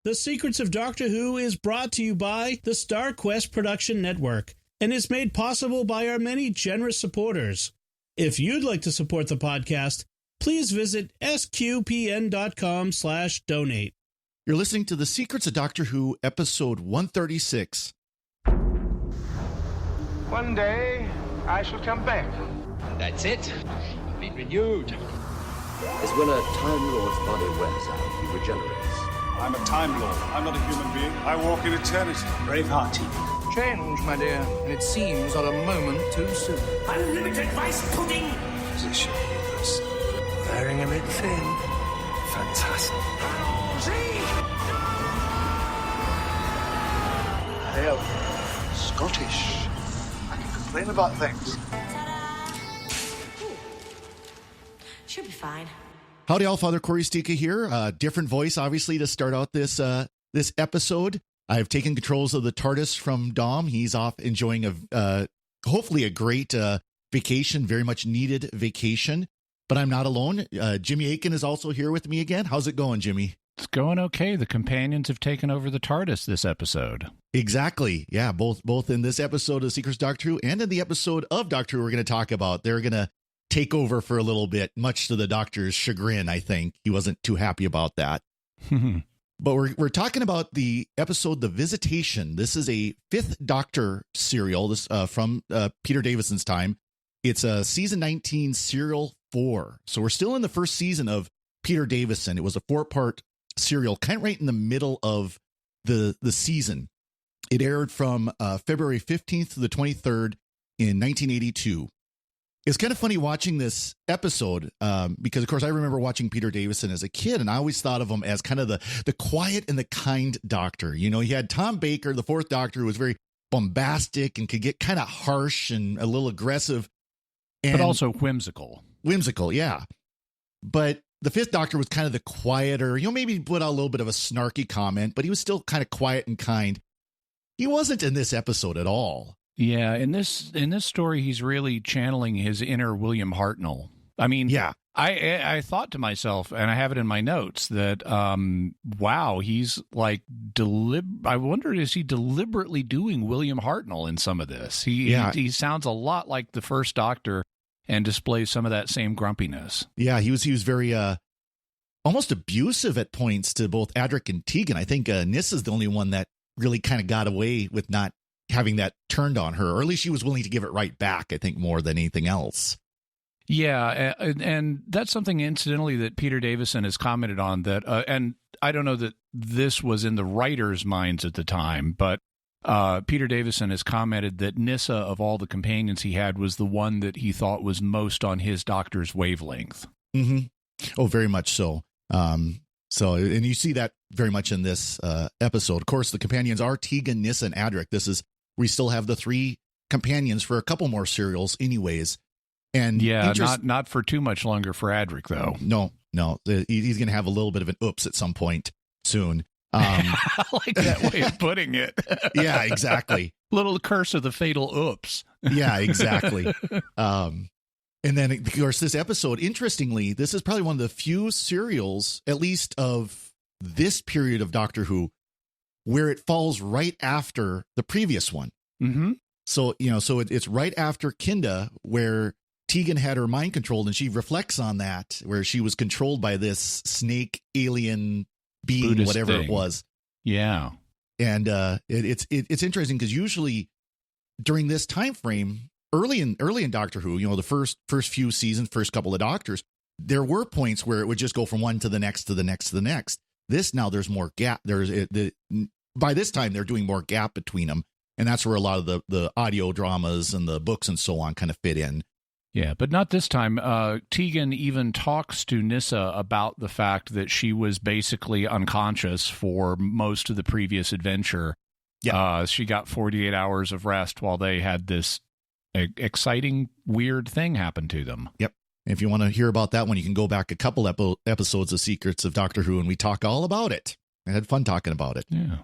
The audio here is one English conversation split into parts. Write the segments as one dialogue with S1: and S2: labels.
S1: The Secrets of Doctor Who is brought to you by the Star Quest Production Network and is made possible by our many generous supporters. If you'd like to support the podcast, please visit sqpn.com/donate.
S2: You're listening to The Secrets of Doctor Who, episode 136.
S3: One day, I shall come back.
S4: That's it. I've been renewed.
S5: As when a Time Lord's body wears out, he regenerates.
S6: I'm a Time Lord. I'm not a human being. I walk in eternity.
S7: Braveheart.
S3: Change, my dear, and it seems on a moment too soon.
S7: Unlimited rice pudding.
S6: Position universe.
S7: Wearing a bit thin.
S6: Fantastic.
S3: Hell, Scottish. I can complain about things.
S8: Should be fine.
S2: Howdy, all. Father Corey Stika here. Different voice, obviously, to start out this episode. I've taken controls of the TARDIS from Dom. He's off enjoying hopefully a great vacation, very much needed vacation. But I'm not alone. Jimmy Aiken is also here with me again. How's it going, Jimmy?
S9: It's going okay. The companions have taken over the TARDIS this episode.
S2: Exactly. Yeah, both in this episode of Secrets of Doctor Who and in the episode of Doctor Who we're going to talk about. They're going to take over for a little bit, much to the Doctor's chagrin, I think. He wasn't too happy about that. But we're talking about the episode The Visitation. This is a fifth Doctor serial. This from Peter Davison's time. It's a season 19 serial 4. So we're still in the first season of Peter Davison. It was a 4-part serial, kind of right in the middle of the season. It aired from February 15th to the 23rd in 1982. It's kind of funny watching this episode because, of course, I remember watching Peter Davison as a kid, and I always thought of him as kind of the quiet and the kind Doctor. You know, he had Tom Baker, the fourth Doctor, who was very bombastic and could get kind of harsh and a little aggressive.
S9: But also whimsical.
S2: Whimsical, yeah. But the fifth Doctor was kind of the quieter, maybe put out a little bit of a snarky comment, but he was still kind of quiet and kind. He wasn't in this episode at all.
S9: Yeah, in this story, he's really channeling his inner William Hartnell. I mean, yeah, I thought to myself, and I have it in my notes, that, wow, he's like, I wonder, is he deliberately doing William Hartnell in some of this? He sounds a lot like the first Doctor and displays some of that same grumpiness. Yeah, he was very almost abusive at points to both Adric and Tegan. I think Nissa's the only one that really kind of got away with not having that turned on her, or at least she was willing to give it right back, I think, more than anything else. Yeah, and that's something, incidentally, that Peter Davison has commented on, that, and I don't know that this was in the writers' minds at the time, but Peter Davison has commented that Nyssa, of all the companions he had, was the one that he thought was most on his Doctor's wavelength. Mm-hmm. Oh, very much so. And you see that very much in this episode. Of course, the companions are Tegan, Nyssa, and Adric. We still have the 3 companions for a couple more serials anyways. And yeah, not for too much longer for Adric, though. No. He's going to have a little bit of an oops at some point soon. I like that way of putting it. Yeah, exactly. Little curse of the fatal oops. Yeah, exactly. And then, of course, this episode, interestingly, this is probably one of the few serials, at least of this period of Doctor Who, where it falls right after the previous one. Mm-hmm. So, it's right after Kinda, where Tegan had her mind controlled, and she reflects on that, where she was controlled by this snake alien being, Buddhist whatever thing. It was. Yeah. And it's interesting because usually during this time frame, early in Doctor Who, the first few seasons, first couple of Doctors, there were points where it would just go from one to the next to the next to the next. This now there's more gap. By this time they're doing more gap between them, and that's where a lot of the audio dramas and the books and so on kind of fit in. Yeah, but not this time. Tegan even talks to Nyssa about the fact that she was basically unconscious for most of the previous adventure. Yeah. She got 48 hours of rest while they had this exciting, weird thing happen to them. Yep. And if you want to hear about that one, you can go back a couple episodes of Secrets of Doctor Who, and we talk all about it. I had fun talking about it. Yeah.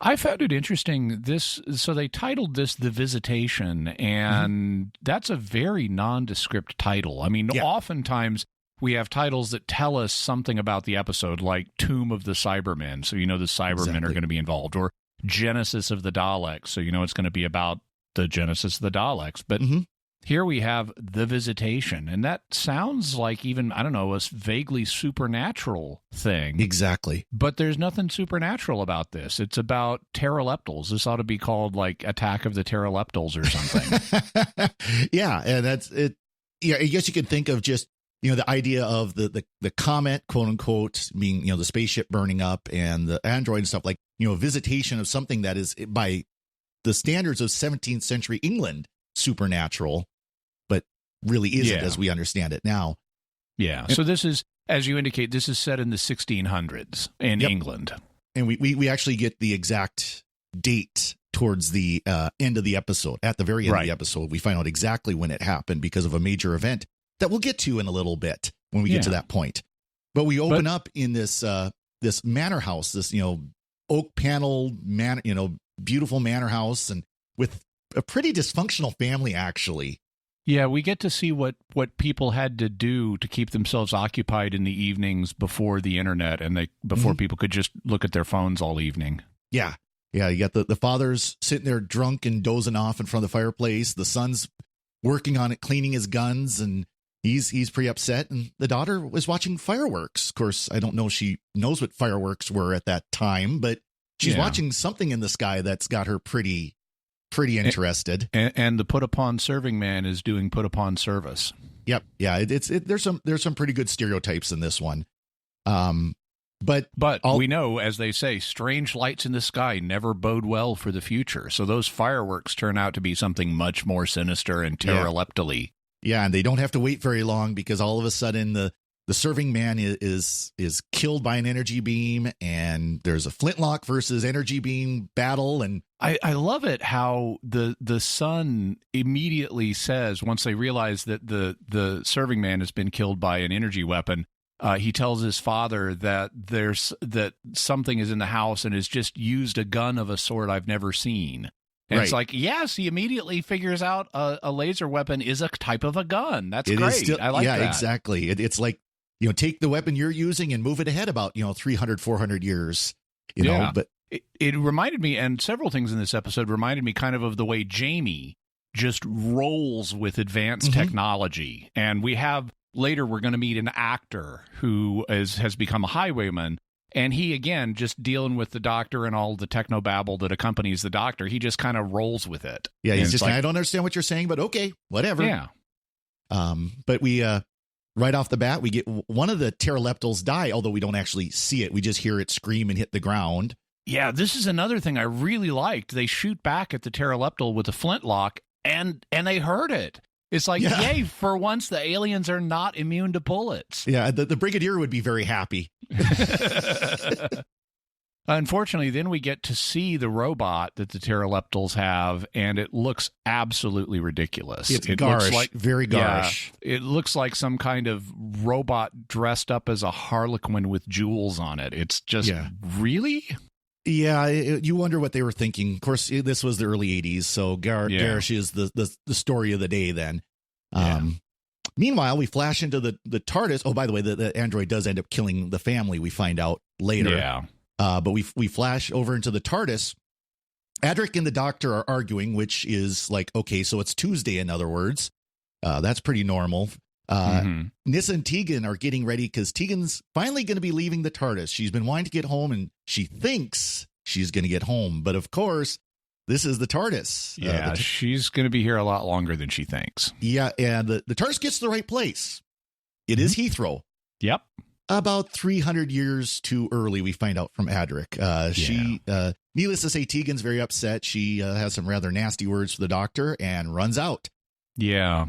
S9: I found it interesting, so they titled this The Visitation, and that's a very nondescript title. I mean, oftentimes we have titles that tell us something about the episode, like Tomb of the Cybermen, so you know the Cybermen are going to be involved, or Genesis of the Daleks, so you know it's going to be about the Genesis of the Daleks. But here we have The Visitation, and that sounds like even, I don't know, a vaguely supernatural thing.
S2: Exactly.
S9: But there's nothing supernatural about this. It's about pteroleptals. This ought to be called like Attack of the Pteroleptals or something.
S2: Yeah, and that's it. Yeah, I guess you could think of just, the idea of the comet, quote unquote, being, the spaceship burning up and the android and stuff, like, visitation of something that is, by the standards of 17th century England, supernatural, but really isn't as we understand it now.
S9: Yeah. So this is, as you indicate, this is set in the 1600s in England.
S2: And we actually get the exact date towards the end of the episode. At the very end of the episode, we find out exactly when it happened because of a major event that we'll get to in a little bit when we get to that point. But we open up in this this manor house, this oak panel manor, beautiful manor house, and with a pretty dysfunctional family, actually.
S9: Yeah, we get to see what people had to do to keep themselves occupied in the evenings before the internet and before people could just look at their phones all evening.
S2: Yeah. Yeah, you got the father's sitting there drunk and dozing off in front of the fireplace. The son's working on it, cleaning his guns, and he's pretty upset. And the daughter was watching fireworks. Of course, I don't know if she knows what fireworks were at that time, but she's watching something in the sky that's got her pretty interested.
S9: And the put upon serving man is doing put upon service.
S2: Yep. Yeah. There's some pretty good stereotypes in this one. But
S9: we know, as they say, strange lights in the sky never bode well for the future. So those fireworks turn out to be something much more sinister and pteroleptally.
S2: Yeah. And they don't have to wait very long, because all of a sudden the serving man is killed by an energy beam, and there's a flintlock versus energy beam battle. And
S9: I love it how the son immediately says, once they realize that the serving man has been killed by an energy weapon, he tells his father that that something is in the house and has just used a gun of a sort I've never seen. And it's like, yes, he immediately figures out a laser weapon is a type of a gun. That's great. I like that.
S2: Yeah, exactly. It's like, take the weapon you're using and move it ahead about, 300, 400 years, know, but
S9: it reminded me, and several things in this episode reminded me kind of the way Jamie just rolls with advanced technology. And later we're going to meet an actor who has become a highwayman, and he, again, just dealing with the doctor and all the technobabble that accompanies the doctor, he just kind of rolls with it.
S2: Yeah, he's just like, I don't understand what you're saying, but okay, whatever.
S9: Yeah.
S2: But we right off the bat, we get one of the pteroleptals die, although we don't actually see it. We just hear it scream and hit the ground.
S9: Yeah, this is another thing I really liked. They shoot back at the pteroleptal with a flintlock, and they hurt it. It's like, yay, for once the aliens are not immune to bullets.
S2: Yeah, the Brigadier would be very happy.
S9: Unfortunately, then we get to see the robot that the pteroleptals have, and it looks absolutely ridiculous.
S2: It garish, looks like, very garish.
S9: Yeah, it looks like some kind of robot dressed up as a harlequin with jewels on it. It's just, really?
S2: Yeah, you wonder what they were thinking. Of course, this was the early 80s, so garish is the story of the day then. Meanwhile, we flash into the TARDIS. Oh, by the way, the android does end up killing the family, we find out later.
S9: Yeah.
S2: But we flash over into the TARDIS. Adric and the doctor are arguing, which is like, okay, so it's Tuesday, in other words. That's pretty normal. Nyssa and Tegan are getting ready because Tegan's finally going to be leaving the TARDIS. She's been wanting to get home, and she thinks she's going to get home. But of course, this is the TARDIS.
S9: Yeah, she's going to be here a lot longer than she thinks.
S2: Yeah, and the TARDIS gets to the right place. It is Heathrow.
S9: Yep.
S2: About 300 years too early, we find out from Adric. Needless to say, Tegan's very upset. She has some rather nasty words for the doctor and runs out.
S9: Yeah.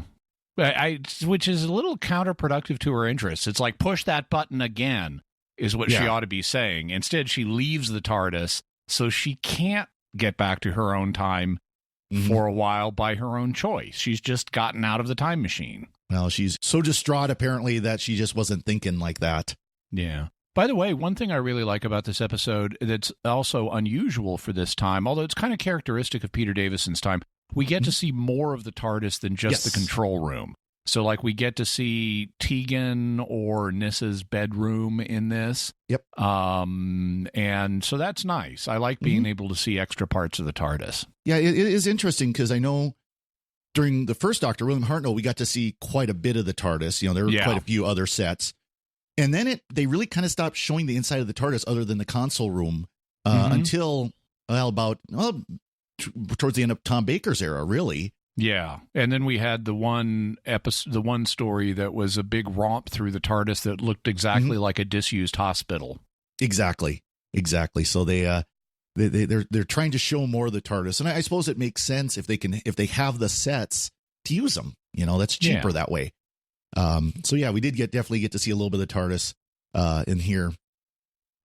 S9: Which is a little counterproductive to her interests. It's like, push that button again, is what she ought to be saying. Instead, she leaves the TARDIS so she can't get back to her own time for a while by her own choice. She's just gotten out of the time machine.
S2: Well, she's so distraught, apparently, that she just wasn't thinking like that.
S9: Yeah. By the way, one thing I really like about this episode that's also unusual for this time, although it's kind of characteristic of Peter Davison's time, we get to see more of the TARDIS than just the control room. So, like, we get to see Tegan or Nissa's bedroom in this.
S2: Yep.
S9: And so that's nice. I like being able to see extra parts of the TARDIS.
S2: Yeah, it is interesting because I know during the first Doctor, William Hartnell, we got to see quite a bit of the TARDIS. You know, there were quite a few other sets. And then they really kind of stopped showing the inside of the TARDIS other than the console room until towards the end of Tom Baker's era, really.
S9: Yeah, and then we had the one story that was a big romp through the TARDIS that looked exactly like a disused hospital.
S2: Exactly. So they're trying to show more of the TARDIS, and I suppose it makes sense if they have the sets to use them. You know, that's cheaper that way. So yeah, we did definitely get to see a little bit of the TARDIS in here.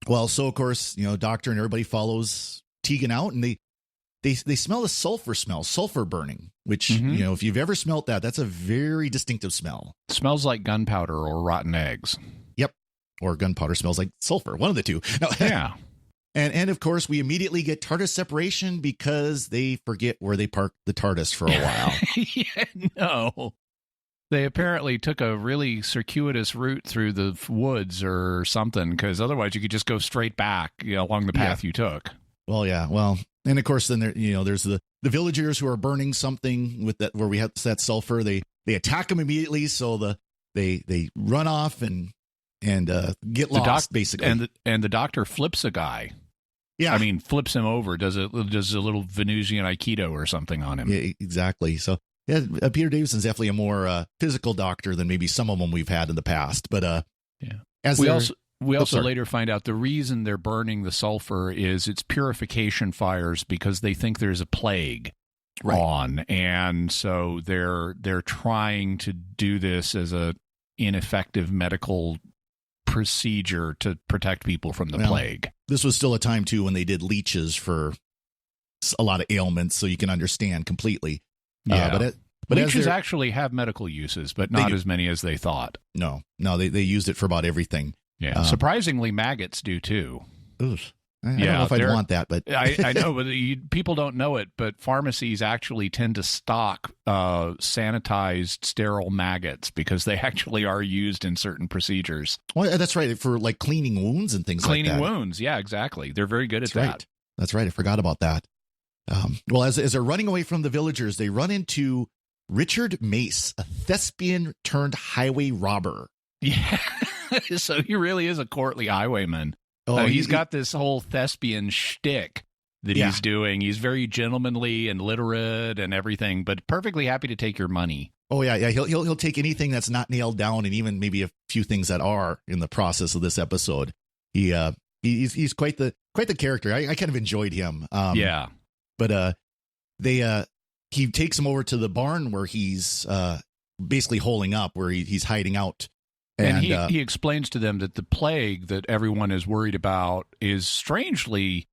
S2: Well, so of course, you know, Doctor and everybody follows Tegan out, and they smell a sulfur burning, which, you know, if you've ever smelt that, that's a very distinctive smell.
S9: It smells like gunpowder or rotten eggs.
S2: Yep. Or gunpowder smells like sulfur. One of the two. No.
S9: Yeah.
S2: And of course, we immediately get TARDIS separation because they forget where they parked the TARDIS for a while.
S9: Yeah, no. They apparently took a really circuitous route through the woods or something, because otherwise you could just go straight back, you know, along the path you took.
S2: Well, yeah. Well, and of course, then there's the villagers who are burning something with that, where we have that sulfur. They attack them immediately, so they run off and get lost, basically.
S9: And the Doctor flips a guy.
S2: Yeah,
S9: I mean, flips him over. Does a little Venusian Aikido or something on him.
S2: Yeah, exactly. So yeah, Peter Davison's definitely a more physical Doctor than maybe some of them we've had in the past. But
S9: we also later find out the reason they're burning the sulfur is it's purification fires because they think there's a plague on, and so they're trying to do this as a ineffective medical procedure to protect people from the plague.
S2: This was still a time too when they did leeches for a lot of ailments, so you can understand completely.
S9: Yeah, but leeches actually have medical uses, but not as many as they thought.
S2: No, they used it for about everything.
S9: Yeah, surprisingly, maggots do too.
S2: Oof. I don't know if I'd want that, but
S9: I know, but people don't know it. But pharmacies actually tend to stock sanitized, sterile maggots because they actually are used in certain procedures.
S2: Well, that's right, for like cleaning wounds and things like that.
S9: Cleaning wounds, yeah, exactly. They're very good at that.
S2: Right. That's right. I forgot about that. Well, as they're running away from the villagers, they run into Richard Mace, a thespian turned highway robber.
S9: Yeah. So he really is a courtly highwayman.
S2: Oh,
S9: he's got this whole thespian shtick that he's doing. He's very gentlemanly and literate and everything, but perfectly happy to take your money.
S2: Oh yeah. He'll take anything that's not nailed down, and even maybe a few things that are in the process of this episode. He's quite the character. I kind of enjoyed him. But he takes him over to the barn where he's basically holing up, where he's hiding out.
S9: And he explains to them that the plague that everyone is worried about is strangely,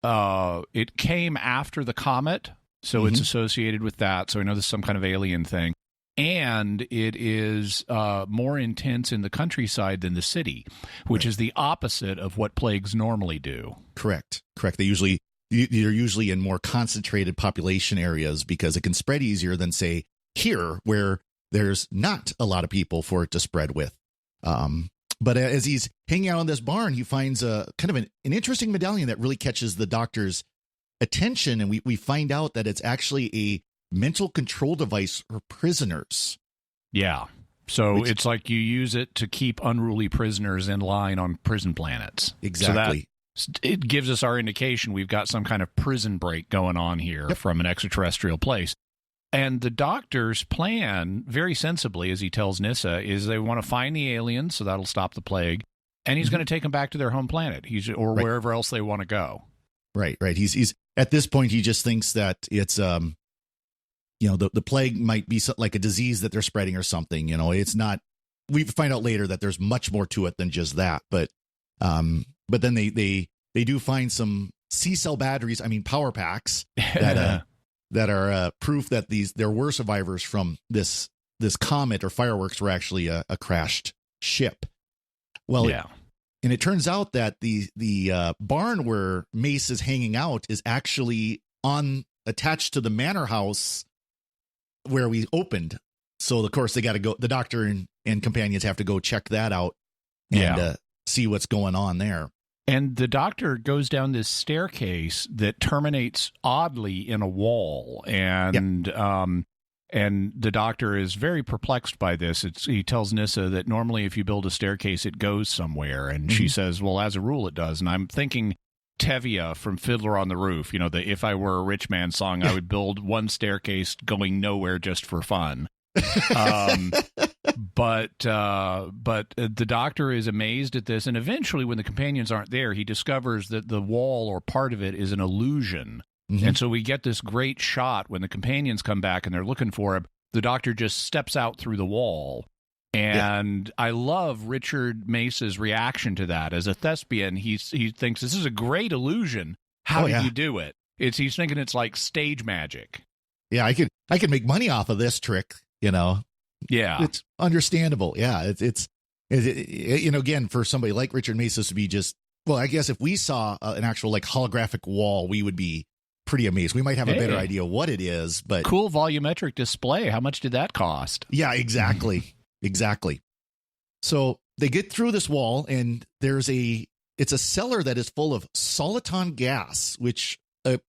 S9: it came after the comet, so it's associated with that. So I know this is some kind of alien thing. And it is more intense in the countryside than the city, which is the opposite of what plagues normally do.
S2: Correct. They're usually in more concentrated population areas because it can spread easier than, say, here, where there's not a lot of people for it to spread with. But as he's hanging out in this barn, he finds a kind of an interesting medallion that really catches the Doctor's attention. And we find out that it's actually a mental control device for prisoners.
S9: Yeah. So it's like you use it to keep unruly prisoners in line on prison planets.
S2: Exactly.
S9: So it gives us our indication we've got some kind of prison break going on here from an extraterrestrial place. And the Doctor's plan, very sensibly, as he tells Nyssa, is they want to find the aliens, so that'll stop the plague, and he's going to take them back to their home planet, wherever else they want to go. Right.
S2: He's at this point, he just thinks that it's the plague might be like a disease that they're spreading or something. You know, it's not. We find out later that there's much more to it than just that. But then they do find some C-cell batteries. I mean, power packs that are proof that there were survivors from this comet or fireworks were actually a crashed ship. Well, and it turns out that the barn where Mace is hanging out is actually attached to the manor house where we opened So of course they got to go. The doctor and companions have to go check that out and see what's going on there.
S9: And the doctor goes down this staircase that terminates oddly in a wall, and the doctor is very perplexed by this. He tells Nyssa that normally if you build a staircase, it goes somewhere, and she says, "Well, as a rule, it does." And I'm thinking Tevye from Fiddler on the Roof, the "If I Were a Rich Man" song. I would build one staircase going nowhere just for fun. But the doctor is amazed at this, and eventually, when the companions aren't there, he discovers that the wall or part of it is an illusion. And so we get this great shot when the companions come back and they're looking for him. The doctor just steps out through the wall. And I love Richard Mace's reaction to that. As a thespian, he thinks this is a great illusion. How did you do it? He's thinking it's like stage magic.
S2: Yeah, I could make money off of this trick, Yeah. It's understandable. Yeah, it's again, for somebody like Richard Mace to be just, well, I guess if we saw an actual like holographic wall, we would be pretty amazed. We might have a better idea what it is, but
S9: cool volumetric display. How much did that cost?
S2: Yeah, exactly. Exactly. So they get through this wall, and it's a cellar that is full of soliton gas, which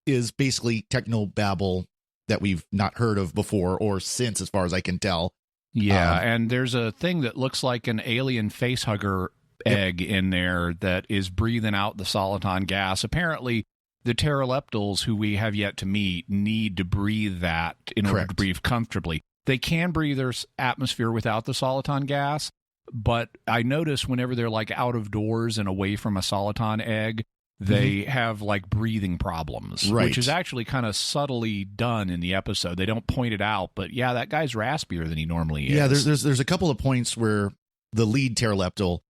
S2: is basically technobabble that we've not heard of before or since, as far as I can tell.
S9: Yeah, and there's a thing that looks like an alien facehugger egg in there that is breathing out the soliton gas. Apparently, the pteroleptals, who we have yet to meet, need to breathe that in order to breathe comfortably. They can breathe their atmosphere without the soliton gas, but I notice whenever they're like out of doors and away from a soliton egg, they have like breathing problems, which is actually kind of subtly done in the episode. They don't point it out, but yeah, that guy's raspier than he normally is.
S2: Yeah, there's a couple of points where the lead pteroleptal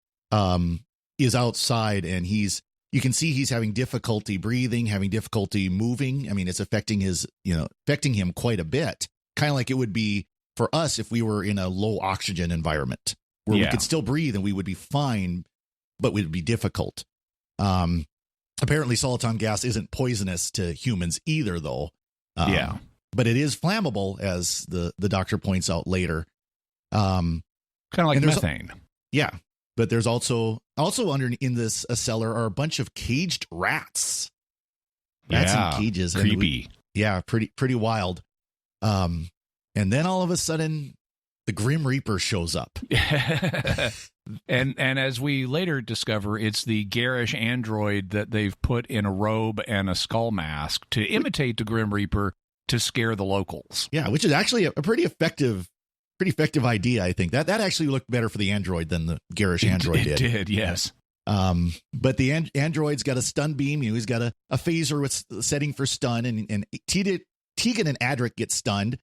S2: is outside, and you can see he's having difficulty breathing, having difficulty moving. I mean, it's affecting him quite a bit. Kind of like it would be for us if we were in a low oxygen environment where we could still breathe and we would be fine, but it would be difficult. Apparently soliton gas isn't poisonous to humans either, though. But it is flammable, as the doctor points out later.
S9: Kind of like methane.
S2: Yeah. But there's also under in this cellar are a bunch of caged rats. Rats in cages.
S9: Creepy.
S2: Pretty wild. And then all of a sudden, the Grim Reaper shows up. And
S9: as we later discover, it's the garish android that they've put in a robe and a skull mask to imitate the Grim Reaper to scare the locals.
S2: Yeah, which is actually a pretty effective idea, I think. That actually looked better for the android than the garish android did.
S9: It did, yes.
S2: But the android's got a stun beam. He's got a phaser with setting for stun, and Tegan and Adric get stunned.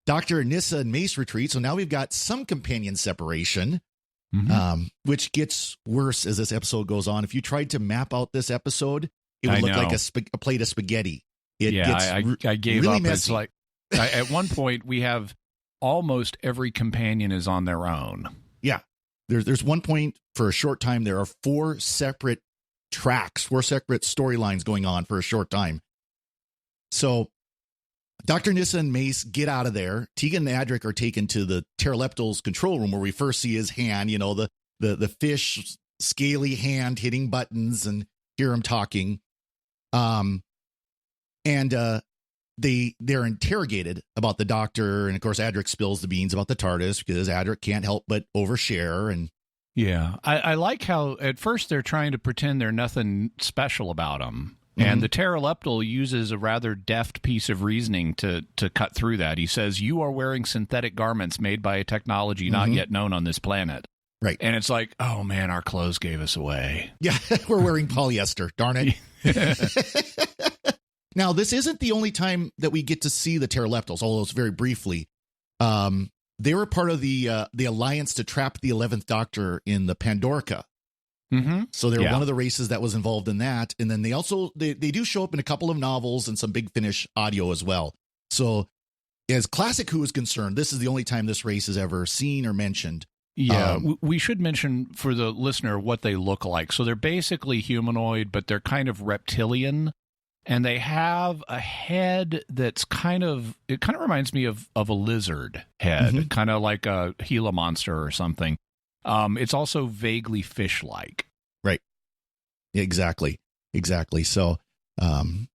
S2: Dr. and Nyssa and Mace retreat. So now we've got some companion separation, which gets worse as this episode goes on. If you tried to map out this episode, it would look like a plate of spaghetti.
S9: I gave
S2: really
S9: up.
S2: messy.
S9: It's like at one point we have almost every companion is on their own.
S2: Yeah. There's one point for a short time. There are 4 separate tracks, 4 separate storylines going on for a short time. So Dr. Nyssa and Mace get out of there. Tegan and Adric are taken to the pteroleptal's control room, where we first see his hand, the fish scaly hand hitting buttons, and hear him talking. They're interrogated about the doctor, and of course Adric spills the beans about the TARDIS because Adric can't help but overshare. And
S9: I like how at first they're trying to pretend there's nothing special about him. And the pteroleptal uses a rather deft piece of reasoning to cut through that. He says, "You are wearing synthetic garments made by a technology not yet known on this planet."
S2: Right.
S9: And it's like, oh man, our clothes gave us away.
S2: Yeah, we're wearing polyester. Darn it. Now, this isn't the only time that we get to see the pteroleptals, although it's very briefly. They were part of the alliance to trap the 11th Doctor in the Pandorica. So they're one of the races that was involved in that. And then they do show up in a couple of novels and some Big Finish audio as well. So as Classic Who is concerned, this is the only time this race is ever seen or mentioned.
S9: Yeah, we should mention for the listener what they look like. So they're basically humanoid, but they're kind of reptilian. and they have a head that's kind of reminds me of a lizard head, kind of like a Gila monster or something. It's also vaguely fish-like.
S2: Right. Exactly. So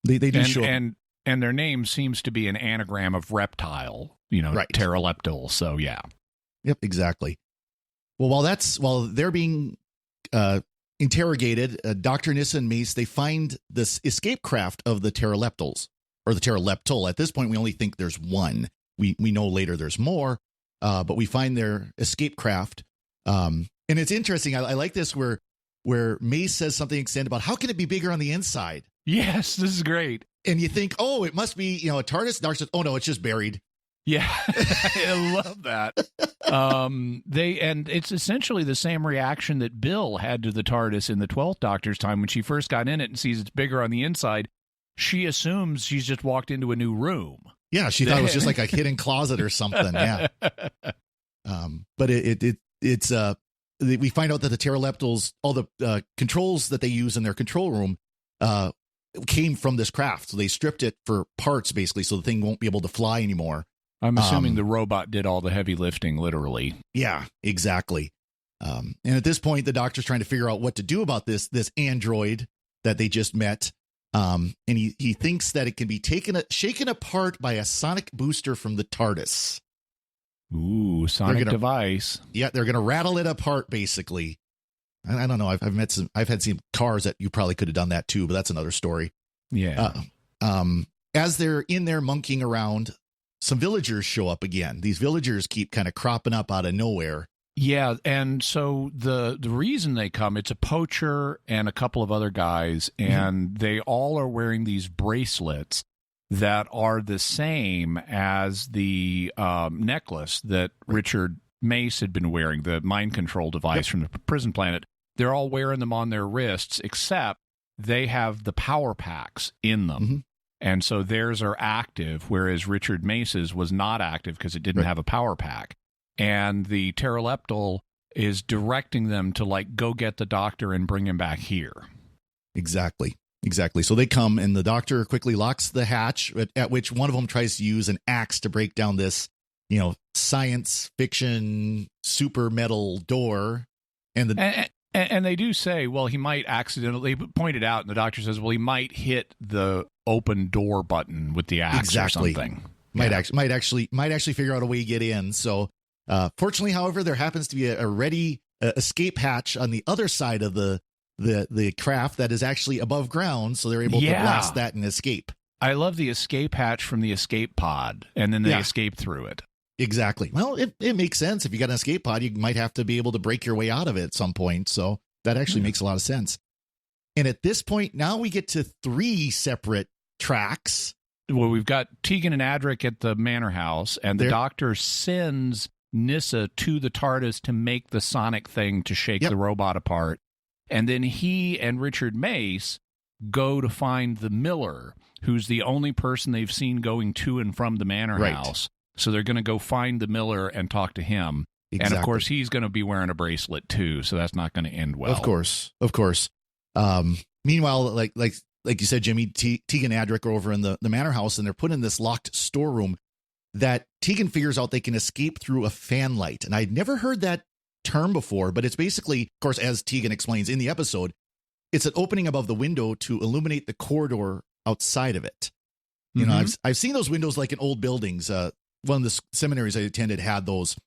S2: they do show
S9: and their name seems to be an anagram of reptile, right. Pteroleptal. So yeah.
S2: Yep, exactly. Well, while they're being interrogated, Dr. Nissa and Mace, they find this escape craft of the pteroleptals, or the pteroleptal. At this point, we only think there's one. We know later there's more, but we find their escape craft. And it's interesting. I like this where Mace says something extended about how can it be bigger on the inside?
S9: Yes, this is great.
S2: And you think, oh, it must be, a TARDIS. Dark says, oh no, it's just buried.
S9: Yeah, I love that. And it's essentially the same reaction that Bill had to the TARDIS in the 12th Doctor's time when she first got in it and sees it's bigger on the inside. She assumes she's just walked into a new room.
S2: Yeah, she thought it was just like a hidden closet or something. Yeah. But it's we find out that the pteroleptals, all the controls that they use in their control room, came from this craft. So they stripped it for parts, basically, so the thing won't be able to fly anymore.
S9: I'm assuming the robot did all the heavy lifting, literally.
S2: Yeah, exactly. And at this point, the Doctor's trying to figure out what to do about this android that they just met. And he thinks that it can be shaken apart by a sonic booster from the TARDIS.
S9: Ooh, sonic device.
S2: Yeah, they're going to rattle it apart, basically. I don't know. I've had some cars that you probably could have done that too, but that's another story.
S9: Yeah.
S2: As they're in there monkeying around, some villagers show up again. These villagers keep kind of cropping up out of nowhere.
S9: Yeah, and so the reason they come, it's a poacher and a couple of other guys, and they all are wearing these bracelets that are the same as the necklace that Richard Mace had been wearing, the mind control device from the prison planet. They're all wearing them on their wrists, except they have the power packs in them. And so theirs are active, whereas Richard Mace's was not active because it didn't have a power pack. And the pteroleptal is directing them to, go get the Doctor and bring him back here. Exactly.
S2: So they come, and the Doctor quickly locks the hatch, at which one of them tries to use an axe to break down this, science fiction super metal door.
S9: And they do say, well, he might accidentally, they point it out, and the Doctor says, well, he might hit the open door button with the axe or something.
S2: Might actually figure out a way to get in. So fortunately, however, there happens to be a ready escape hatch on the other side of the craft that is actually above ground, so they're able to blast that and escape.
S9: I love the escape hatch from the escape pod, and then they escape through it.
S2: Exactly. Well, it makes sense. If you got an escape pod, you might have to be able to break your way out of it at some point. So that actually makes a lot of sense. And at this point, now we get to 3 separate tracks.
S9: Well, we've got Tegan and Adric at the manor house, and the Doctor sends Nyssa to the TARDIS to make the sonic thing to shake the robot apart. And then he and Richard Mace go to find the miller, who's the only person they've seen going to and from the manor house. So they're going to go find the miller and talk to him. Exactly. And, of course, he's going to be wearing a bracelet, too, so that's not going to end well.
S2: Of course. Meanwhile, like you said, Jimmy, Tegan and Adric are over in the manor house, and they're put in this locked storeroom that Tegan figures out they can escape through a fan light. And I'd never heard that term before, but it's basically, of course, as Tegan explains in the episode, it's an opening above the window to illuminate the corridor outside of it. You know, I've seen those windows like in old buildings. One of the seminaries I attended had those,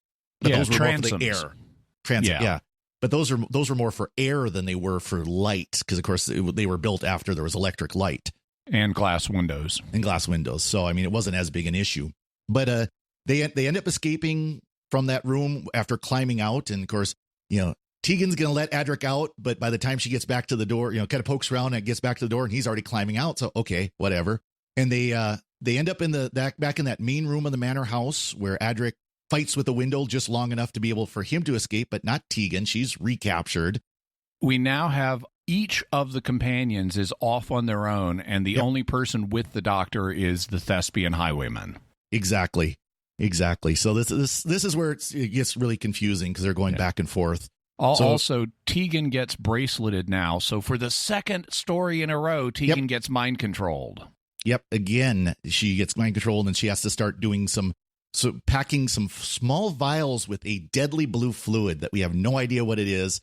S2: but those were more for the air. Transom, but those were more for air than they were for light, because of course they were built after there was electric light
S9: and glass windows.
S2: So I mean, it wasn't as big an issue. But they end up escaping from that room after climbing out, and of course, Tegan's gonna let Adric out, but by the time she gets back to the door, kind of pokes around and gets back to the door, and he's already climbing out. So okay, whatever. And they end up in back in that main room of the manor house where Adric fights with the window just long enough to be able for him to escape, but not Tegan. She's recaptured.
S9: We now have each of the companions is off on their own, and the only person with the Doctor is the thespian highwayman.
S2: Exactly. So this is where it gets really confusing, because they're going back and forth.
S9: Also, Tegan gets braceleted now. So for the second story in a row, Tegan gets mind controlled.
S2: Yep. Again, she gets mind controlled, and she has to start doing packing some small vials with a deadly blue fluid that we have no idea what it is.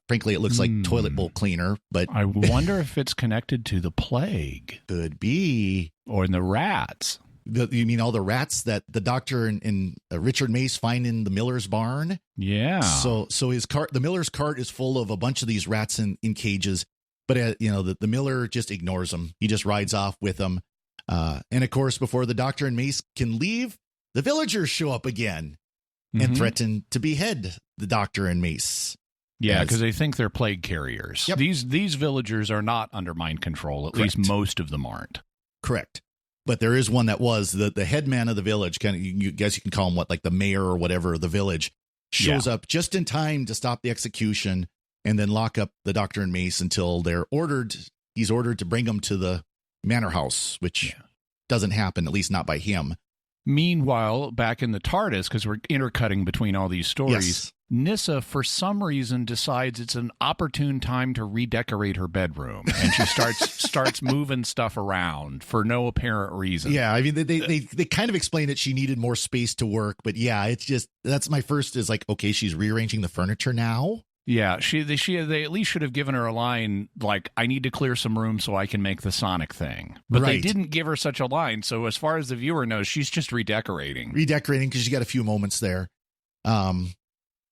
S2: Frankly, it looks like toilet bowl cleaner, but
S9: I wonder if it's connected to the plague.
S2: Could be.
S9: Or in the rats.
S2: You mean all the rats that the doctor and Richard Mace find in the Miller's barn?
S9: Yeah.
S2: So his cart, the Miller's cart, is full of a bunch of these rats in cages, but the Miller just ignores them. He just rides off with them, and of course, before the doctor and Mace can leave, the villagers show up again and threaten to behead the doctor and Mace.
S9: Yeah, because they think they're plague carriers.
S2: Yep.
S9: These villagers are not under mind control. At least most of them aren't.
S2: Correct. But there is one that was the head man of the village. Kind of, you guess you can call him like the mayor or whatever of the village. Shows up just in time to stop the execution and then lock up the doctor and Mace until he's ordered to bring them to the manor house, which doesn't happen, at least not by him.
S9: Meanwhile, back in the TARDIS, because we're intercutting between all these stories, Nyssa, for some reason, decides it's an opportune time to redecorate her bedroom, and she starts moving stuff around for no apparent reason. Yeah, I mean,
S2: they kind of explained that she needed more space to work, but yeah, it's just, that's my first is like, okay, she's rearranging the furniture now.
S9: Yeah, they at least should have given her a line like, I need to clear some room so I can make the Sonic thing. But they didn't give her such a line, so as far as the viewer knows, she's just redecorating. Redecorating
S2: because she got a few moments there.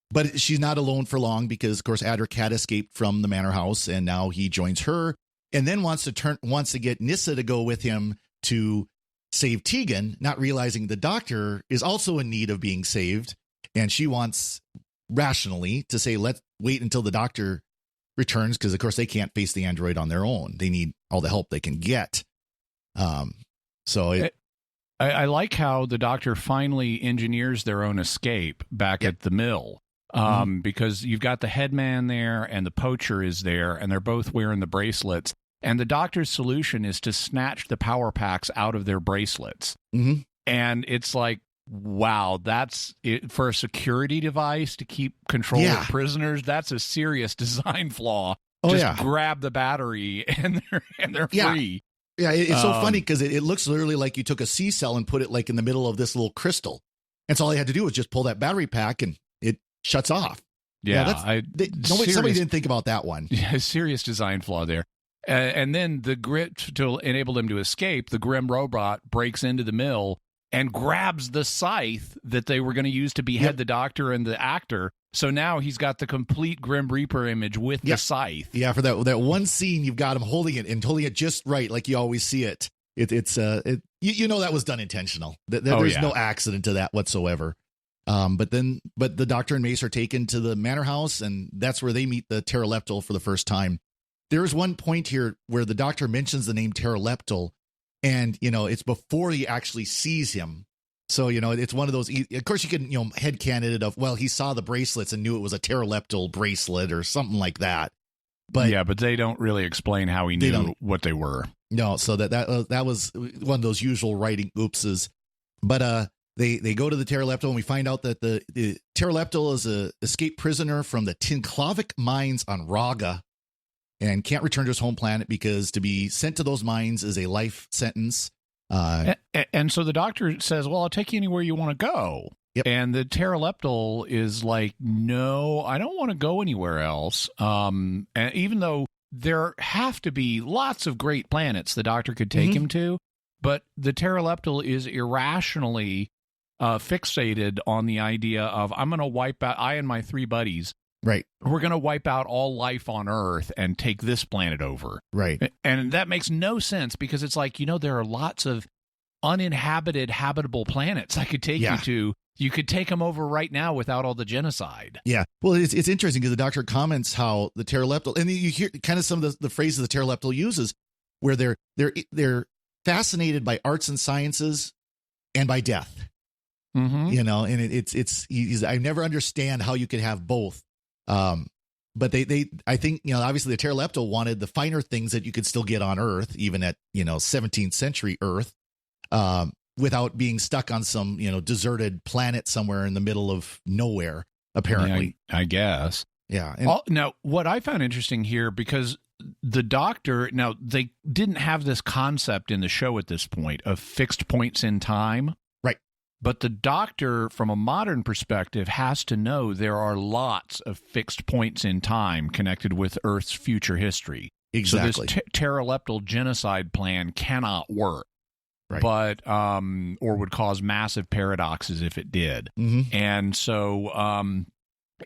S2: But she's not alone for long because, of course, Adric had escaped from the manor house, and now he joins her and then wants to get Nyssa to go with him to save Tegan, not realizing the doctor is also in need of being saved. And she wants rationally to say, let's wait until the doctor returns, because, of course, they can't face the android on their own. They need all the help they can get. I
S9: like how the doctor finally engineers their own escape back at the mill. Because you've got the headman there and the poacher is there, and they're both wearing the bracelets. And the doctor's solution is to snatch the power packs out of their bracelets. And it's like, wow, that's it for a security device to keep control of prisoners. That's a serious design flaw. Just grab the battery and they're free.
S2: Yeah, it's so funny because it looks literally like you took a C cell and put it like in the middle of this little crystal. And so all you had to do was just pull that battery pack and it shuts off. Somebody didn't think about that one.
S9: Yeah, serious design flaw there. And then to enable them to escape, the Grim robot breaks into the mill and grabs the scythe that they were going to use to behead the doctor and the actor. So now he's got the complete Grim Reaper image with the scythe.
S2: Yeah, for that one scene, you've got him holding it just right, like you always see it. That was done intentional. There's no accident to that whatsoever. But the doctor and Mace are taken to the manor house, and that's where they meet the Pteroleptal for the first time. There's one point here where the doctor mentions the name Pteroleptal, and it's before he actually sees him. So it's one of those. Of course, you can headcanon it of, well, he saw the bracelets and knew it was a Pteroleptal bracelet or something like that.
S9: But they don't really explain how he knew what they were.
S2: No, so that was one of those usual writing oopses. But they go to the Pteroleptal, and we find out that the Pteroleptal is a escaped prisoner from the Tinclavic mines on Raga, and can't return to his home planet because to be sent to those mines is a life sentence.
S9: And so the doctor says, well, I'll take you anywhere you want to go.
S2: Yep.
S9: And the Pteroleptal is like, no, I don't want to go anywhere else. And even though there have to be lots of great planets the doctor could take him to, but the Pteroleptal is irrationally fixated on the idea of, I'm going to wipe out, I and my three buddies, we're going to wipe out all life on Earth and take this planet over.
S2: Right.
S9: And that makes no sense because it's like, there are lots of uninhabited, habitable planets I could take you to. You could take them over right now without all the genocide.
S2: Yeah. Well, it's interesting because the doctor comments how the Pteroleptal, and you hear kind of some of the phrases the Pteroleptal uses, where they're fascinated by arts and sciences and by death. And he's I never understand how you could have both. But I think, obviously the Pteroleptal wanted the finer things that you could still get on Earth, even at, 17th century Earth, without being stuck on some, deserted planet somewhere in the middle of nowhere, apparently.
S9: I guess.
S2: Yeah.
S9: Now, what I found interesting here, because the doctor, now they didn't have this concept in the show at this point of fixed points in time.
S2: Right.
S9: But the doctor, from a modern perspective, has to know there are lots of fixed points in time connected with Earth's future history.
S2: Exactly.
S9: So this pteroleptal genocide plan cannot work.
S2: Right.
S9: But or would cause massive paradoxes if it did.
S2: Mm-hmm.
S9: And so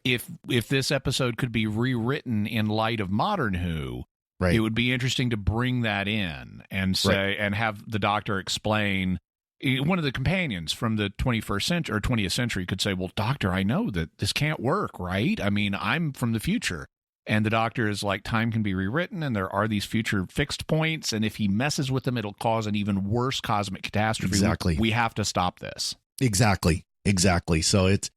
S9: if this episode could be rewritten in light of modern Who,
S2: right,
S9: it would be interesting to bring that in and say and have the doctor explain. One of the companions from the 21st century or 20th century could say, "Well, doctor, I know that this can't work, right? I mean, I'm from the future." And the doctor is like, time can be rewritten, and there are these future fixed points, and if he messes with them, it'll cause an even worse cosmic catastrophe.
S2: Exactly.
S9: We have to stop this.
S2: Exactly. So it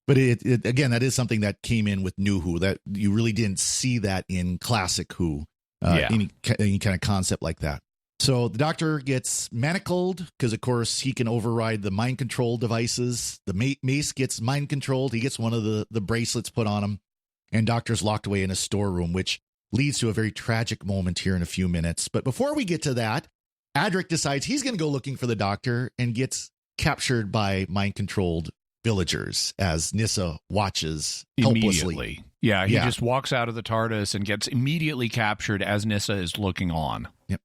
S2: again, that is something that came in with New Who, that you really didn't see that in classic Who, any kind of concept like that. So the doctor gets manacled because, of course, he can override the mind control devices. The Mace gets mind controlled. He gets one of the bracelets put on him. And Doctor's locked away in a storeroom, which leads to a very tragic moment here in a few minutes. But before we get to that, Adric decides he's going to go looking for the Doctor and gets captured by mind-controlled villagers as Nyssa watches helplessly.
S9: Immediately. Yeah, he just walks out of the TARDIS and gets immediately captured as Nyssa is looking on.
S2: Yep.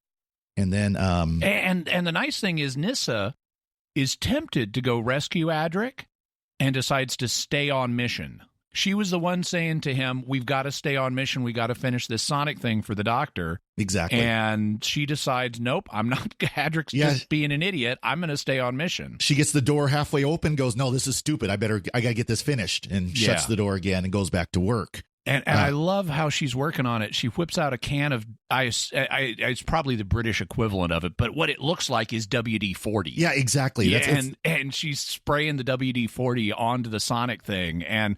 S2: And then...
S9: And the nice thing is Nyssa is tempted to go rescue Adric and decides to stay on mission. She was the one saying to him, we've got to stay on mission. We got to finish this Sonic thing for the Doctor.
S2: Exactly.
S9: And she decides, nope, I'm not. Adric's just being an idiot. I'm going to stay on mission.
S2: She gets the door halfway open, goes, no, this is stupid. I got to get this finished, and shuts the door again and goes back to work.
S9: And I love how she's working on it. She whips out a can of it's probably the British equivalent of it, but what it looks like is WD-40.
S2: Yeah, exactly.
S9: Yeah, and she's spraying the WD-40 onto the Sonic thing. And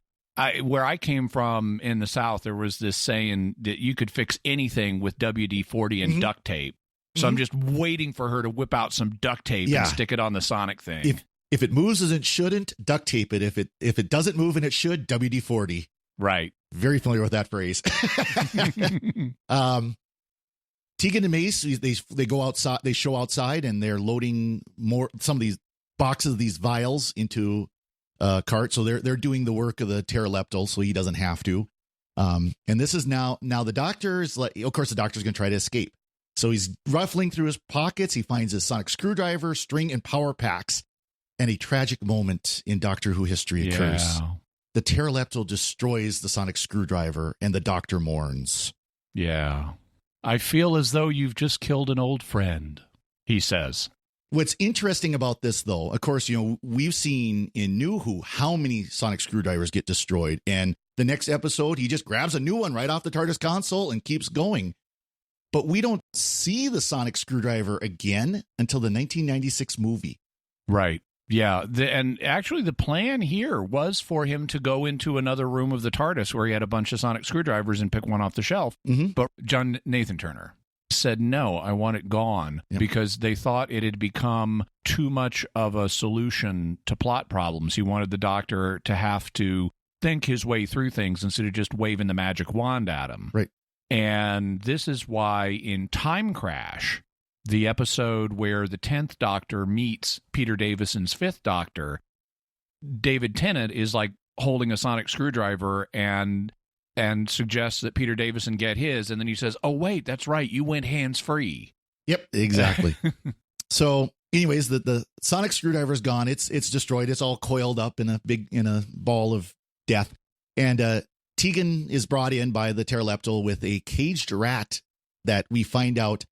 S9: where I came from in the South, there was this saying that you could fix anything with WD-40 and duct tape. So I'm just waiting for her to whip out some duct tape and stick it on the Sonic thing.
S2: If it moves as it shouldn't, duct tape it. If it doesn't move and it should, WD-40.
S9: Right.
S2: Very familiar with that phrase. Tegan and Mace, they go outside, they show outside, and they're loading some of these boxes, these vials into cart. So they're doing the work of the pteroleptal, so he doesn't have to. And this is now the Doctor's like, of course, the Doctor's going to try to escape. So he's ruffling through his pockets. He finds his sonic screwdriver, string, and power packs. And a tragic moment in Doctor Who history occurs.
S9: Yeah.
S2: The pteroleptal destroys the sonic screwdriver, and the Doctor mourns.
S9: Yeah. I feel as though you've just killed an old friend, he says.
S2: What's interesting about this, though, of course, we've seen in New Who how many sonic screwdrivers get destroyed. And the next episode, he just grabs a new one right off the TARDIS console and keeps going. But we don't see the sonic screwdriver again until the 1996 movie.
S9: Right. Yeah. And actually, the plan here was for him to go into another room of the TARDIS where he had a bunch of sonic screwdrivers and pick one off the shelf.
S2: Mm-hmm.
S9: But John Nathan Turner said, no, I want it gone, because they thought it had become too much of a solution to plot problems. He wanted the Doctor to have to think his way through things instead of just waving the magic wand at him.
S2: Right.
S9: And this is why in Time Crash, the episode where the 10th Doctor meets Peter Davison's 5th Doctor, David Tennant is like holding a sonic screwdriver and suggests that Peter Davison get his, and then he says, oh, wait, that's right, you went hands-free.
S2: Yep, exactly. So, anyways, the sonic screwdriver's gone. It's destroyed. It's all coiled up in a ball of death. And Tegan is brought in by the pteroleptal with a caged rat that we find out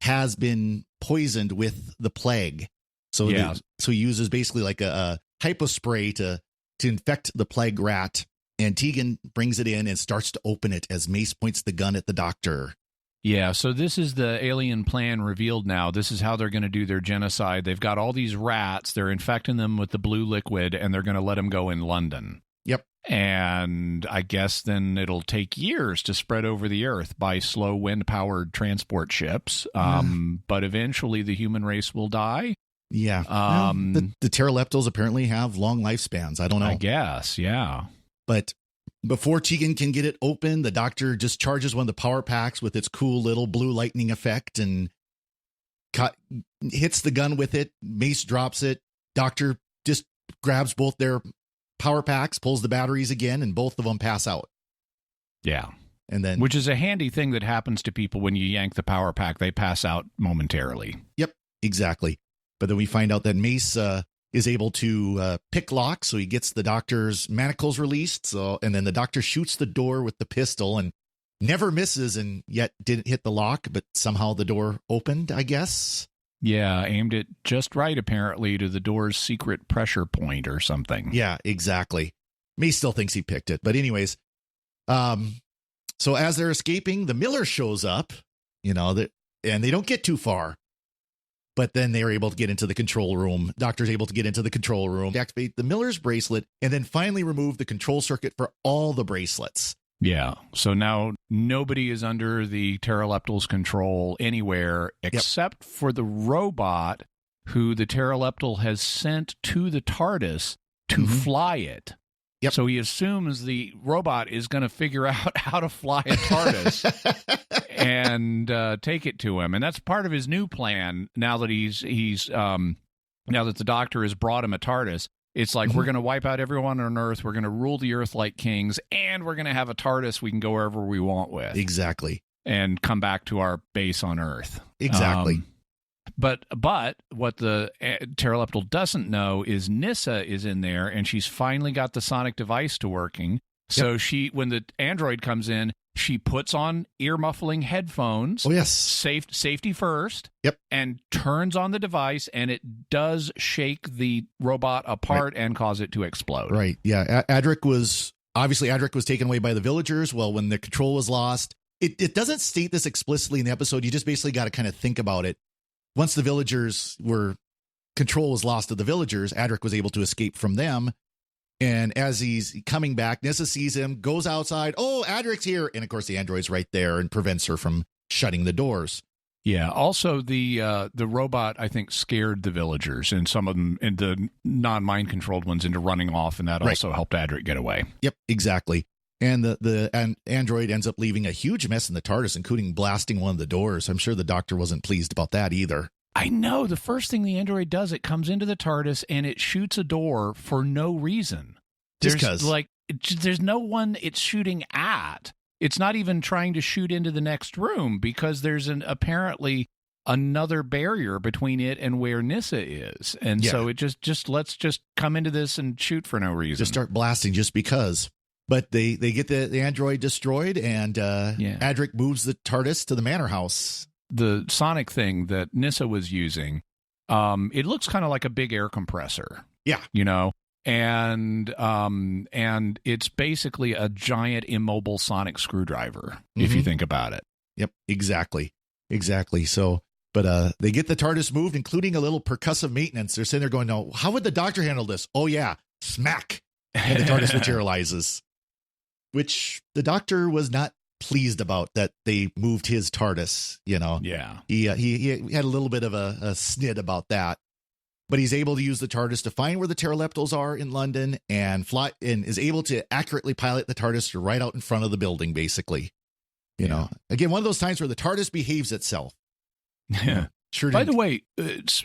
S2: has been poisoned with the plague. So so he uses basically like a hypospray to infect the plague rat. And Tegan brings it in and starts to open it as Mace points the gun at the Doctor.
S9: Yeah, so this is the alien plan revealed now. This is how they're going to do their genocide. They've got all these rats. They're infecting them with the blue liquid, and they're going to let them go in London.
S2: Yep.
S9: And I guess then it'll take years to spread over the Earth by slow wind-powered transport ships. But eventually the human race will die.
S2: Yeah. The pteroleptals apparently have long lifespans. I don't know.
S9: I guess, yeah.
S2: But before Tegan can get it open, the doctor just charges one of the power packs with its cool little blue lightning effect and hits the gun with it. Mace drops it. Doctor just grabs both their power packs, pulls the batteries again, and both of them pass out.
S9: Yeah.
S2: And then,
S9: which is a handy thing that happens to people when you yank the power pack. They pass out momentarily.
S2: Yep, exactly. But then we find out that Mace is able to pick locks, so he gets the doctor's manacles released. So, and then the doctor shoots the door with the pistol and never misses, and yet didn't hit the lock, but somehow the door opened, I guess.
S9: Yeah, aimed it just right, apparently, to the door's secret pressure point or something.
S2: Yeah, exactly. Mace still thinks he picked it, but anyways, so as they're escaping, the Miller shows up, and they don't get too far. But then they're able to get into the control room. Doctor's able to get into the control room, activate the Miller's bracelet, and then finally remove the control circuit for all the bracelets.
S9: Yeah. So now nobody is under the Pteroleptal's control anywhere except for the robot who the Pteroleptal has sent to the TARDIS to fly it.
S2: Yep.
S9: So he assumes the robot is going to figure out how to fly a TARDIS and take it to him, and that's part of his new plan. Now that now that the Doctor has brought him a TARDIS, it's like we're going to wipe out everyone on Earth. We're going to rule the Earth like kings, and we're going to have a TARDIS we can go wherever we want with.
S2: Exactly,
S9: and come back to our base on Earth.
S2: Exactly.
S9: But what the Pteroleptal doesn't know is Nyssa is in there, and she's finally got the sonic device to working. So when the android comes in, she puts on ear muffling headphones.
S2: Oh, yes.
S9: Safety first.
S2: Yep.
S9: And turns on the device, and it does shake the robot apart and cause it to explode.
S2: Right. Yeah. Adric was taken away by the villagers. Well, when the control was lost, it doesn't state this explicitly in the episode. You just basically got to kind of think about it. Once the villagers control was lost to the villagers, Adric was able to escape from them. And as he's coming back, Nyssa sees him, goes outside. Oh, Adric's here. And of course, the android's right there and prevents her from shutting the doors.
S9: Yeah. Also, the robot, I think, scared the villagers, and some of them, and the non-mind controlled ones, into running off. And that also helped Adric get away.
S2: Yep, exactly. And the android ends up leaving a huge mess in the TARDIS, including blasting one of the doors. I'm sure the Doctor wasn't pleased about that either.
S9: I know. The first thing the android does, it comes into the TARDIS and it shoots a door for no reason.
S2: Just because.
S9: There's no one it's shooting at. It's not even trying to shoot into the next room because there's apparently another barrier between it and where Nyssa is. And so it let's just come into this and shoot for no reason.
S2: Just start blasting just because. But they get the android destroyed, and Adric moves the TARDIS to the manor house.
S9: The sonic thing that Nyssa was using, it looks kind of like a big air compressor.
S2: Yeah.
S9: And it's basically a giant immobile sonic screwdriver, if you think about it.
S2: Yep, exactly. So, but they get the TARDIS moved, including a little percussive maintenance. They're sitting there going, no, how would the Doctor handle this? Oh, yeah, smack. And the TARDIS materializes. Which the Doctor was not pleased about, that they moved his TARDIS,
S9: Yeah.
S2: He had a little bit of a snid about that. But he's able to use the TARDIS to find where the Pteroleptals are in London and fly, and is able to accurately pilot the TARDIS right out in front of the building, basically. You know, again, one of those times where the TARDIS behaves itself.
S9: Yeah.
S2: Sure.
S9: By the way,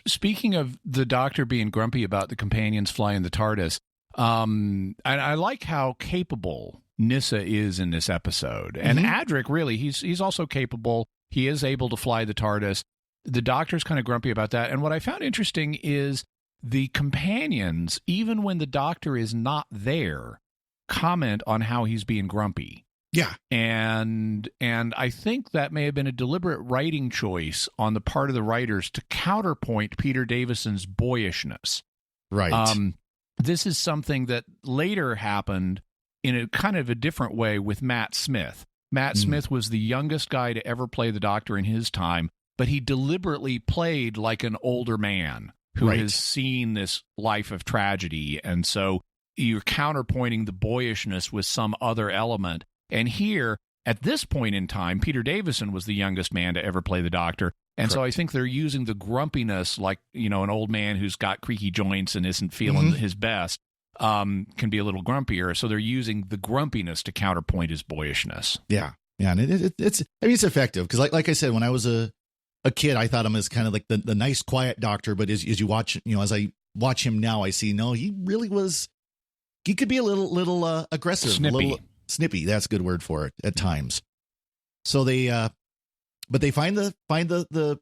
S9: speaking of the Doctor being grumpy about the companions flying the TARDIS, I like how capable Nyssa is in this episode. And Adric, really, he's also capable. He is able to fly the TARDIS. The Doctor's kind of grumpy about that. And what I found interesting is the companions, even when the Doctor is not there, comment on how he's being grumpy.
S2: Yeah.
S9: And I think that may have been a deliberate writing choice on the part of the writers to counterpoint Peter Davison's boyishness.
S2: Right.
S9: This is something that later happened in a kind of a different way with Matt Smith. Matt Smith was the youngest guy to ever play the Doctor in his time, but he deliberately played like an older man who has seen this life of tragedy. And so you're counterpointing the boyishness with some other element. And here, at this point in time, Peter Davison was the youngest man to ever play the Doctor. And so I think they're using the grumpiness like, an old man who's got creaky joints and isn't feeling his best. can be a little grumpier. So they're using the grumpiness to counterpoint his boyishness.
S2: Yeah. And it's effective because like I said, when I was a kid, I thought him as kind of like the nice, quiet doctor. But as you watch, as I watch him now, I see, no, he really was, he could be a little aggressive,
S9: Snippy.
S2: a little snippy. That's a good word for it at times. So but they find the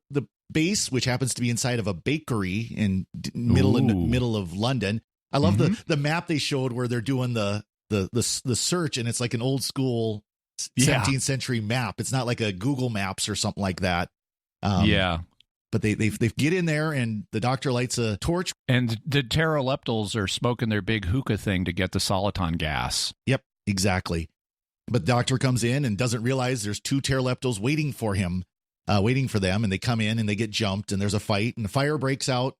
S2: base, which happens to be inside of a bakery in middle of London. I love the map they showed where they're doing the search, and it's like an old school 17th century map. It's not like a Google Maps or something like that. But they get in there, and the doctor lights a torch,
S9: and the pteroleptals are smoking their big hookah thing to get the soliton gas.
S2: Yep, exactly. But the doctor comes in and doesn't realize there's two pteroleptals waiting for him, waiting for them, and they come in and they get jumped, and there's a fight, and the fire breaks out.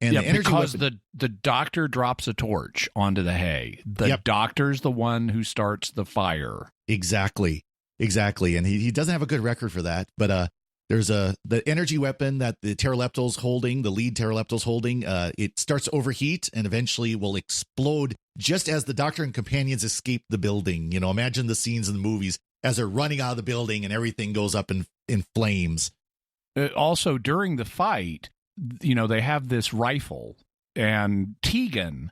S2: And the energy
S9: because the doctor drops a torch onto the hay. The doctor's the one who starts the fire.
S2: Exactly. And he doesn't have a good record for that. But there's the energy weapon that the pteroleptal's holding, the lead pteroleptal's holding. It starts to overheat and eventually will explode just as the doctor and companions escape the building. Imagine the scenes in the movies as they're running out of the building and everything goes up in flames.
S9: Also, during the fight, they have this rifle, and Tegan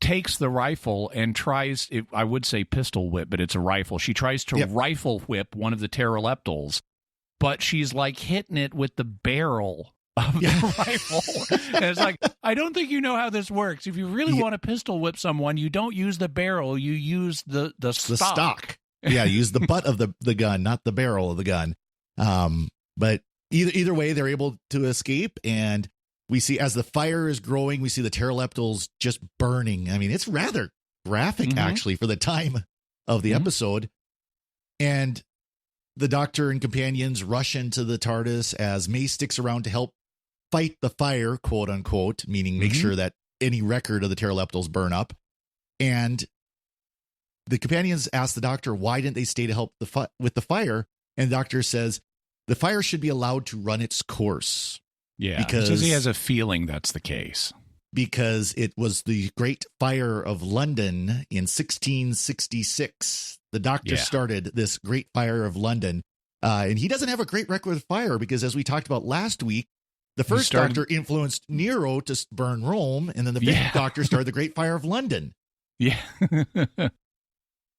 S9: takes the rifle and tries, I would say pistol whip, but it's a rifle. She tries to rifle whip one of the pteroleptals, but she's like hitting it with the barrel of the rifle. And it's like, I don't think you know how this works. If you really want to pistol whip someone, you don't use the barrel, you use the stock.
S2: Yeah, use the butt of the gun, not the barrel of the gun. But either way, they're able to escape, and we see as the fire is growing, we see the pteroleptals just burning. I mean, it's rather graphic actually for the time of the episode. And the doctor and companions rush into the TARDIS as May sticks around to help fight the fire, quote unquote, meaning make sure that any record of the pteroleptals burn up. And the companions ask the doctor, why didn't they stay to help with the fire? And the doctor says, the fire should be allowed to run its course.
S9: Yeah,
S2: because
S9: he has a feeling that's the case.
S2: Because it was the Great Fire of London in 1666. The doctor started this Great Fire of London. And he doesn't have a great record with fire because, as we talked about last week, the first doctor influenced Nero to burn Rome, and then the fifth doctor started the Great Fire of London.
S9: Yeah.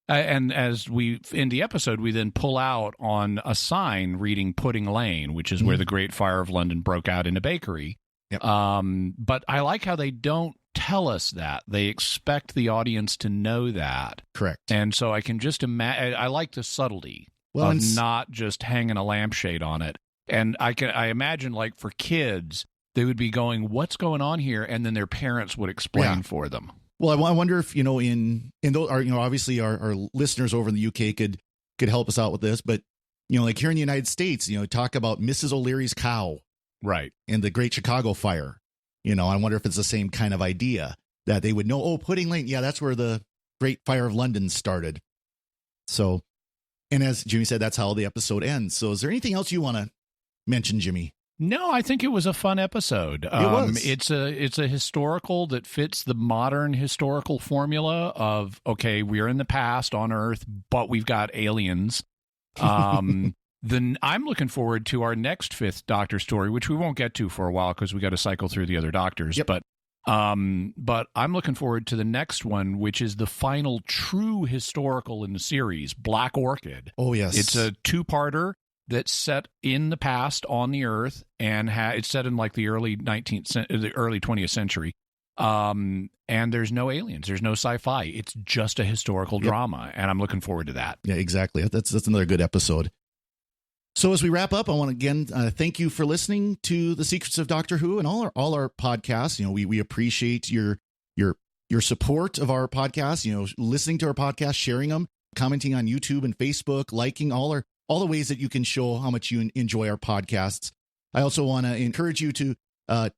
S9: And as we end the episode, we then pull out on a sign reading Pudding Lane, which is where the Great Fire of London broke out in a bakery. Yep. But I like how they don't tell us that. They expect the audience to know that.
S2: Correct.
S9: And so I can just imagine, I like the subtlety of not just hanging a lampshade on it. And I imagine, like, for kids, they would be going, what's going on here? And then their parents would explain for them.
S2: Well, I wonder if, in those, obviously our listeners over in the UK could help us out with this, but, like here in the United States, talk about Mrs. O'Leary's cow.
S9: Right.
S2: And the Great Chicago Fire. I wonder if it's the same kind of idea that they would know, Pudding Lane. Yeah, that's where the Great Fire of London started. So, and as Jimmy said, that's how the episode ends. So is there anything else you want to mention, Jimmy?
S9: No, I think it was a fun episode.
S2: It was.
S9: It's a historical that fits the modern historical formula of, okay, we're in the past on Earth, but we've got aliens. Then I'm looking forward to our next Fifth Doctor story, which we won't get to for a while because we got to cycle through the other Doctors.
S2: Yep.
S9: But I'm looking forward to the next one, which is the final true historical in the series, Black Orchid.
S2: Oh, yes.
S9: It's a two-parter that's set in the past on the Earth, and it's set in like the early 20th century. And there's no aliens, there's no sci-fi. It's just a historical drama, and I'm looking forward to that.
S2: Yeah, exactly. That's another good episode. So as we wrap up, I want to again thank you for listening to The Secrets of Doctor Who and all our podcasts. We appreciate your support of our podcast. Listening to our podcast, sharing them, commenting on YouTube and Facebook, liking all the ways that you can show how much you enjoy our podcasts. I also want to encourage you to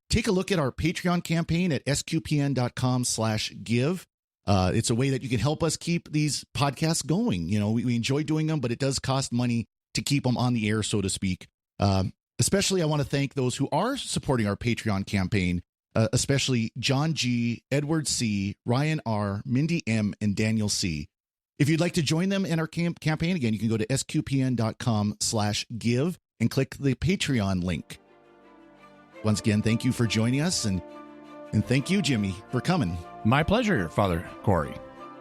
S2: take a look at our Patreon campaign at sqpn.com/give. It's a way that you can help us keep these podcasts going. We enjoy doing them, but it does cost money to keep them on the air, so to speak. Especially, I want to thank those who are supporting our Patreon campaign. especially John G., Edward C., Ryan R., Mindy M., and Daniel C. If you'd like to join them in our campaign, again, you can go to sqpn.com/give and click the Patreon link. Once again, thank you for joining us, and thank you, Jimmy, for coming.
S9: My pleasure, Father Corey.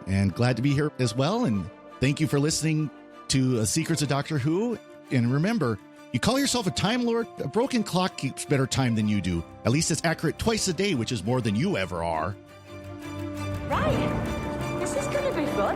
S2: And glad to be here as well, and thank you for listening to Secrets of Doctor Who. And remember, you call yourself a Time Lord, a broken clock keeps better time than you do. At least it's accurate twice a day, which is more than you ever are.
S8: Right. This is gonna be fun.